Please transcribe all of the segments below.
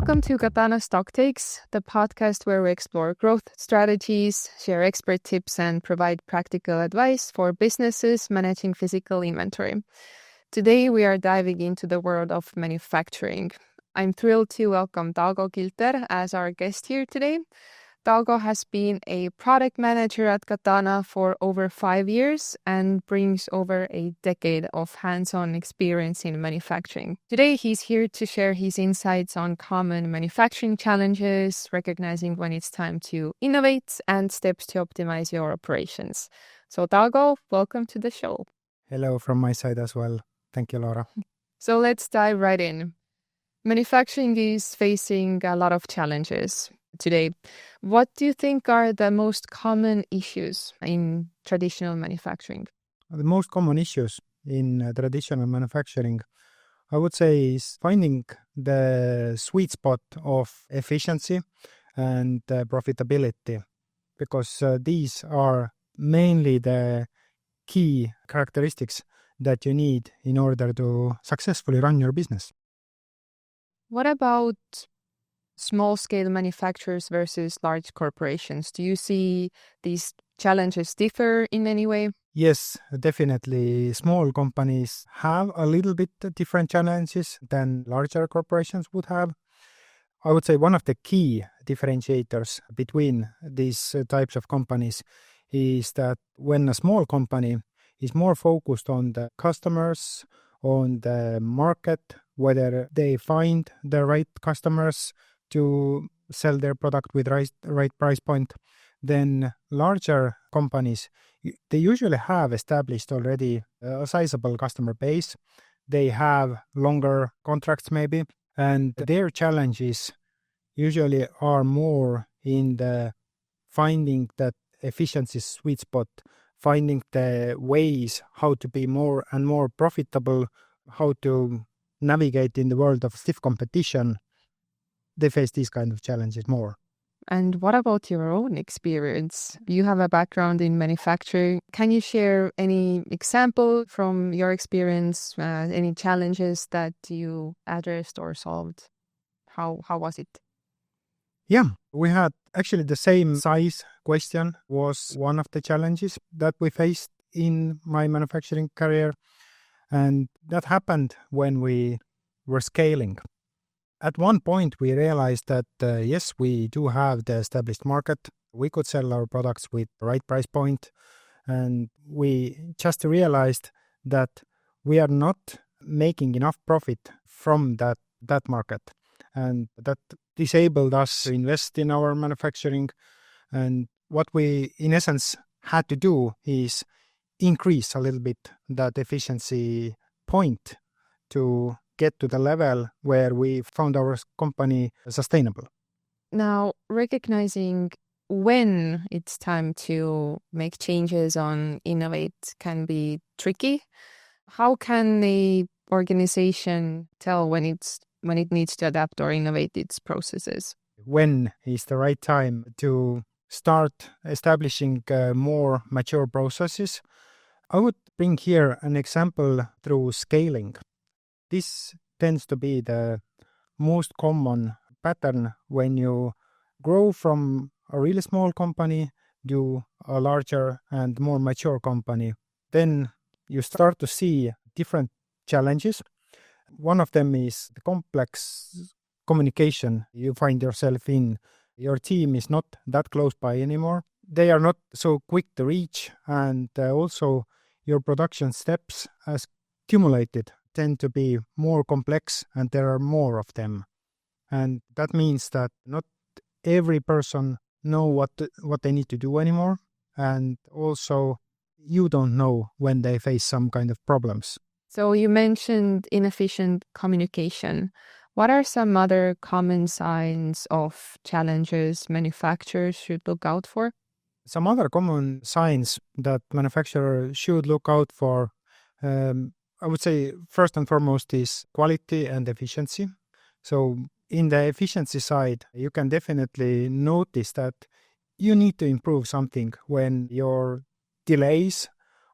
Welcome to Katana Stock Takes, the podcast where we explore growth strategies, share expert tips, and provide practical advice for businesses managing physical inventory. Today, we are diving into the world of manufacturing. I'm thrilled to welcome Taago Kilter as our guest here today. Taago has been a product manager at Katana for over 5 years and brings over a decade of hands-on experience in manufacturing. Today, he's here to share his insights on common manufacturing challenges, recognizing when it's time to innovate, and steps to optimize your operations. So, Taago, welcome to the show. Hello from my side as well. Thank you, Laura. So let's dive right in. Manufacturing is facing a lot of challenges today. What do you think are the most common issues in traditional manufacturing? The most common issues in traditional manufacturing, I would say, is finding the sweet spot of efficiency and profitability, because these are mainly the key characteristics that you need in order to successfully run your business. What about small-scale manufacturers versus large corporations? Do you see these challenges differ in any way? Yes, definitely. Small companies have a little bit different challenges than larger corporations would have. I would say one of the key differentiators between these types of companies is that when a small company is more focused on the customers, on the market, whether they find the right customers to sell their product with right price point, then larger companies, they usually have established already a sizable customer base. They have longer contracts maybe, and their challenges usually are more in the finding that efficiency sweet spot, finding the ways how to be more and more profitable, how to navigate in the world of stiff competition. They face these kind of challenges more. And what about your own experience? You have a background in manufacturing. Can you share any example from your experience, any challenges that you addressed or solved? How was it? Yeah, we had actually the same size question was one of the challenges that we faced in my manufacturing career. And that happened when we were scaling. At one point, we realized that, yes, we do have the established market. We could sell our products with the right price point. And we just realized that we are not making enough profit from that market. And that disabled us to invest in our manufacturing. And what we, in essence, had to do is increase a little bit that efficiency point to get to the level where we found our company sustainable. Now, recognizing when it's time to make changes on innovate can be tricky. How can the organization tell when it needs to adapt or innovate its processes? When is the right time to start establishing more mature processes? I would bring here an example through scaling. This tends to be the most common pattern when you grow from a really small company to a larger and more mature company. Then you start to see different challenges. One of them is the complex communication you find yourself in. Your team is not that close by anymore. They are not so quick to reach, and also your production steps as accumulated tend to be more complex, and there are more of them. And that means that not every person know what they need to do anymore, and also you don't know when they face some kind of problems. So you mentioned inefficient communication. What are some other common signs of challenges manufacturers should look out for? Some other common signs that manufacturers should look out for, I would say first and foremost, is quality and efficiency. So in the efficiency side, you can definitely notice that you need to improve something when your delays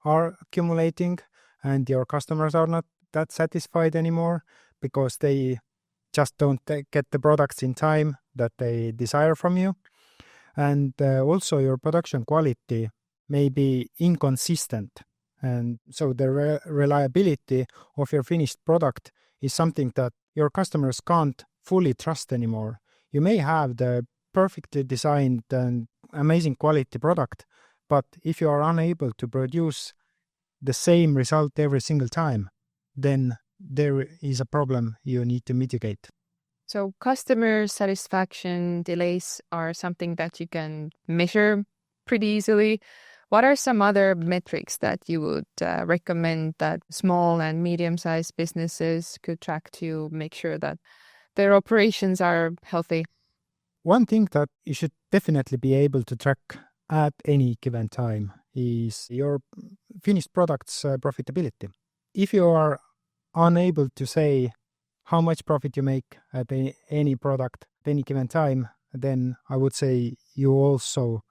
are accumulating and your customers are not that satisfied anymore because they just don't get the products in time that they desire from you. And also your production quality may be inconsistent. And so the reliability of your finished product is something that your customers can't fully trust anymore. You may have the perfectly designed and amazing quality product, but if you are unable to produce the same result every single time, then there is a problem you need to mitigate. So customer satisfaction delays are something that you can measure pretty easily. What are some other metrics that you would recommend that small and medium-sized businesses could track to make sure that their operations are healthy? One thing that you should definitely be able to track at any given time is your finished product's profitability. If you are unable to say how much profit you make at any product at any given time, then I would say you also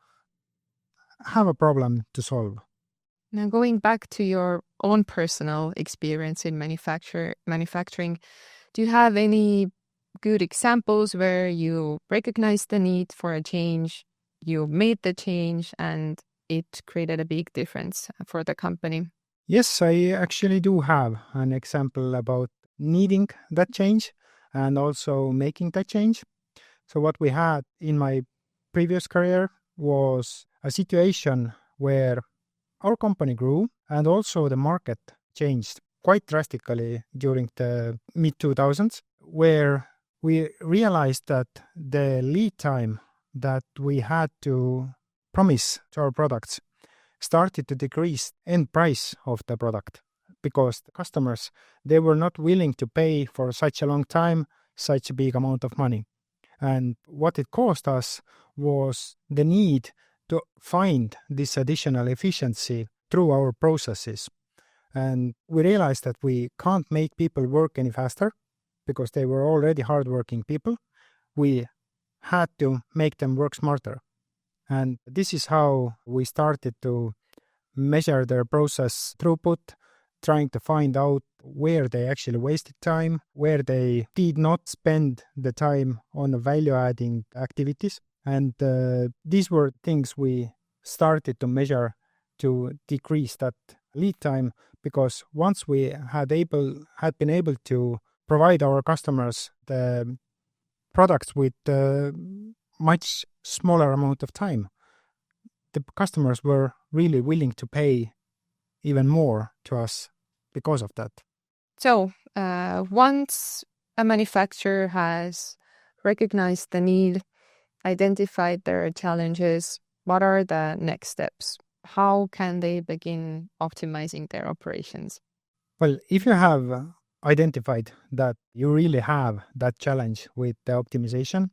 have a problem to solve. Now, going back to your own personal experience in manufacturing, do you have any good examples where you recognized the need for a change, you made the change, and it created a big difference for the company? Yes, I actually do have an example about needing that change and also making that change. So what we had in my previous career was a situation where our company grew and also the market changed quite drastically during the mid-2000s, where we realized that the lead time that we had to promise to our products started to decrease end price of the product because the customers, they were not willing to pay for such a long time, such a big amount of money. And what it caused us was the need to find this additional efficiency through our processes. And we realized that we can't make people work any faster because they were already hardworking people. We had to make them work smarter. And this is how we started to measure their process throughput, trying to find out where they actually wasted time, where they did not spend the time on value-adding activities. And these were things we started to measure to decrease that lead time, because once we had been able to provide our customers the products with much smaller amount of time, the customers were really willing to pay even more to us because of that. So once a manufacturer has recognized the need, identified their challenges, what are the next steps? How can they begin optimizing their operations? Well, if you have identified that you really have that challenge with the optimization,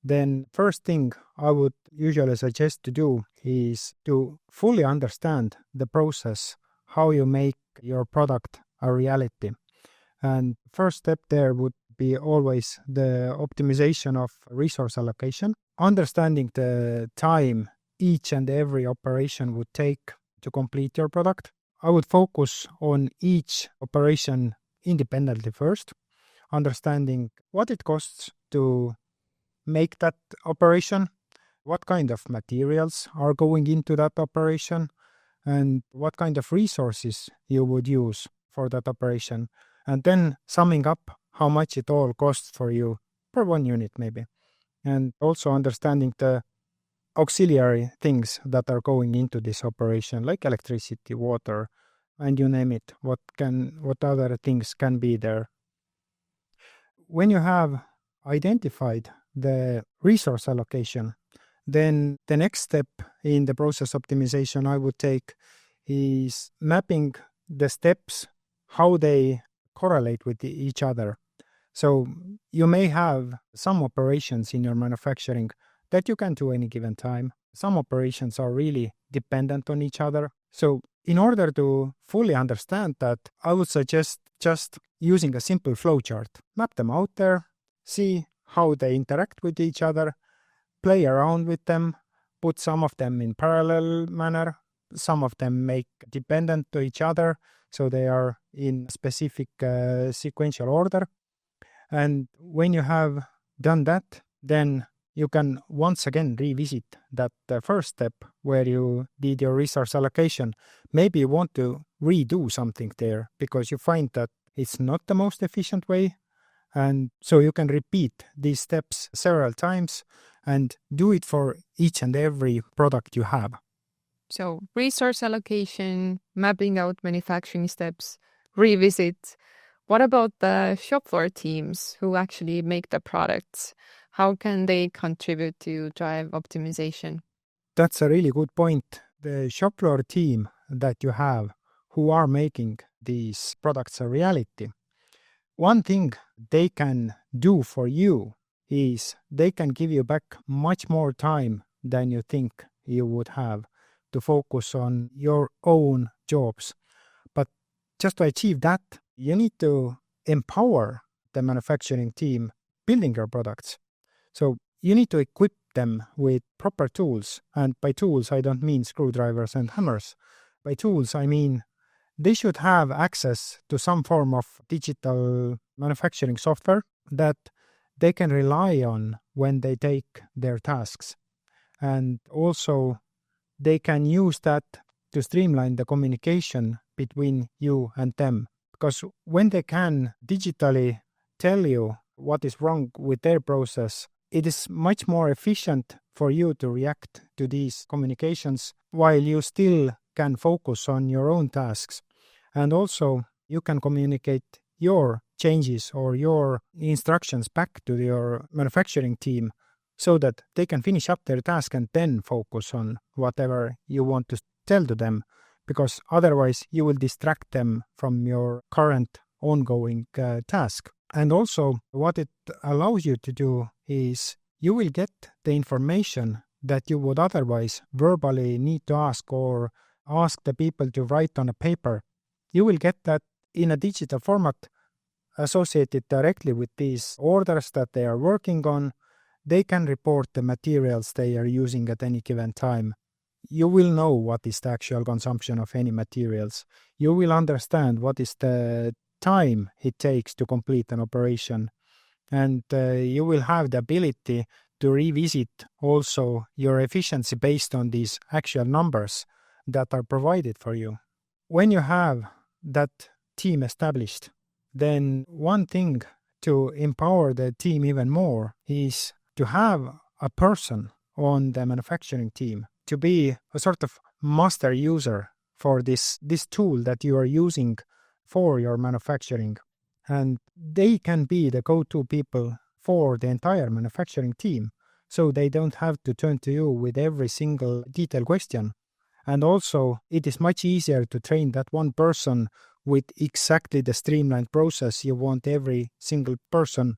then first thing I would usually suggest to do is to fully understand the process, how you make your product a reality. And first step there would be always the optimization of resource allocation, understanding the time each and every operation would take to complete your product. I would focus on each operation independently first, understanding what it costs to make that operation, what kind of materials are going into that operation, and what kind of resources you would use for that operation. And then summing up how much it all costs for you per one unit maybe. And also understanding the auxiliary things that are going into this operation, like electricity, water, and you name it, what other things can be there. When you have identified the resource allocation, then the next step in the process optimization I would take is mapping the steps, how they correlate with each other. So you may have some operations in your manufacturing that you can do any given time. Some operations are really dependent on each other. So in order to fully understand that, I would suggest just using a simple flowchart. Map them out there, see how they interact with each other, play around with them, put some of them in parallel manner, some of them make dependent to each other, so they are in specific sequential order. And when you have done that, then you can once again revisit that first step where you did your resource allocation. Maybe you want to redo something there because you find that it's not the most efficient way. And so you can repeat these steps several times and do it for each and every product you have. So resource allocation, mapping out manufacturing steps, revisit. What about the shop floor teams who actually make the products? How can they contribute to drive optimization? That's a really good point. The shop floor team that you have who are making these products a reality, one thing they can do for you is they can give you back much more time than you think you would have to focus on your own jobs. But just to achieve that, you need to empower the manufacturing team building your products. So you need to equip them with proper tools. And by tools, I don't mean screwdrivers and hammers. By tools, I mean they should have access to some form of digital manufacturing software that they can rely on when they take their tasks. And also, they can use that to streamline the communication between you and them. Because when they can digitally tell you what is wrong with their process, it is much more efficient for you to react to these communications while you still can focus on your own tasks. And also, you can communicate your changes or your instructions back to your manufacturing team so that they can finish up their task and then focus on whatever you want to tell to them, because otherwise you will distract them from your current ongoing task. And also, what it allows you to do is you will get the information that you would otherwise verbally need to ask or ask the people to write on a paper. You will get that in a digital format associated directly with these orders that they are working on. They can report the materials they are using at any given time. You will know what is the actual consumption of any materials. You will understand what is the time it takes to complete an operation. And you will have the ability to revisit also your efficiency based on these actual numbers that are provided for you. When you have that team established, then one thing to empower the team even more is to have a person on the manufacturing team to be a sort of master user for this tool that you are using for your manufacturing. And they can be the go-to people for the entire manufacturing team, so they don't have to turn to you with every single detailed question. And also, it is much easier to train that one person with exactly the streamlined process you want every single person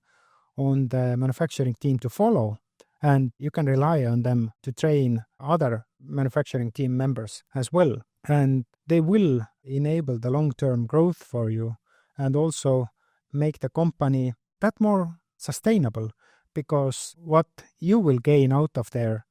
on the manufacturing team to follow. And you can rely on them to train other manufacturing team members as well. And they will enable the long-term growth for you and also make the company that more sustainable, because what you will gain out of there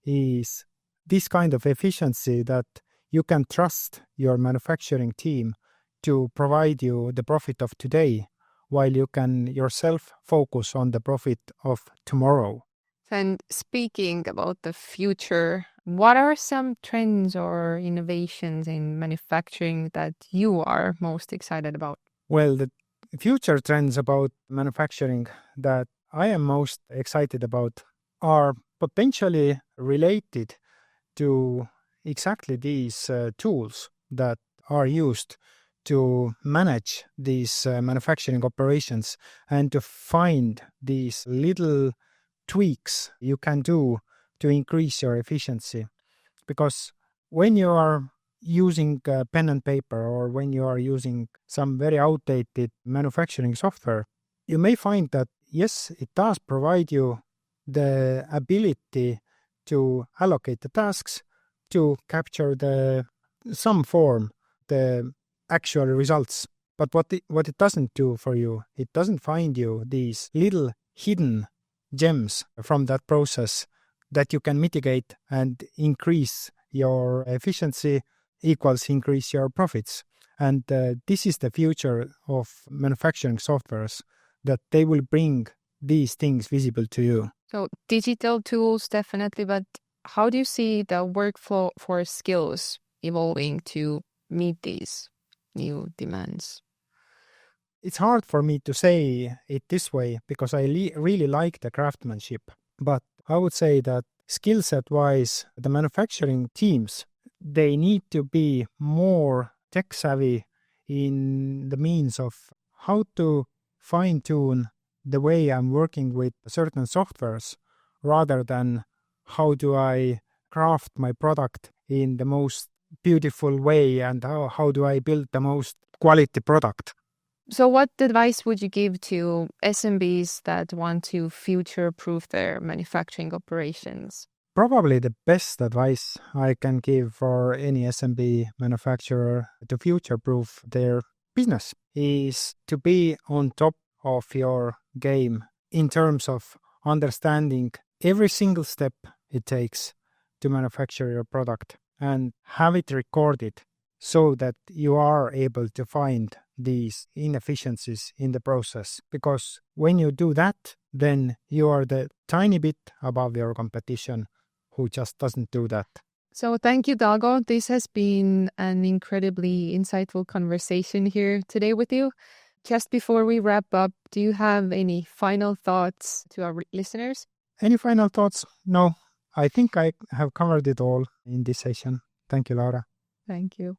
is this kind of efficiency that you can trust your manufacturing team to provide you the profit of today, while you can yourself focus on the profit of tomorrow. And speaking about the future, what are some trends or innovations in manufacturing that you are most excited about? Well, the future trends about manufacturing that I am most excited about are potentially related to exactly these tools that are used to manage these manufacturing operations and to find these little tweaks you can do to increase your efficiency. Because when you are using pen and paper, or when you are using some very outdated manufacturing software, you may find that, yes, it does provide you the ability to allocate the tasks, to capture some form, the actual results. But what it doesn't do for you, it doesn't find you these little hidden gems from that process that you can mitigate and increase your efficiency equals increase your profits. And this is the future of manufacturing softwares, that they will bring these things visible to you. So digital tools, definitely, but how do you see the workflow for skills evolving to meet these new demands? It's hard for me to say it this way because I really like the craftsmanship. But I would say that skill set wise, the manufacturing teams, they need to be more tech savvy in the means of how to fine tune the way I'm working with certain softwares rather than how do I craft my product in the most beautiful way and how do I build the most quality product. So what advice would you give to SMBs that want to future-proof their manufacturing operations? Probably the best advice I can give for any SMB manufacturer to future-proof their business is to be on top of your game in terms of understanding every single step it takes to manufacture your product and have it recorded so that you are able to find these inefficiencies in the process. Because when you do that, then you are the tiny bit above your competition who just doesn't do that. So thank you, Taago. This has been an incredibly insightful conversation here today with you. Just before we wrap up, do you have any final thoughts to our listeners? Any final thoughts? No, I think I have covered it all in this session. Thank you, Laura. Thank you.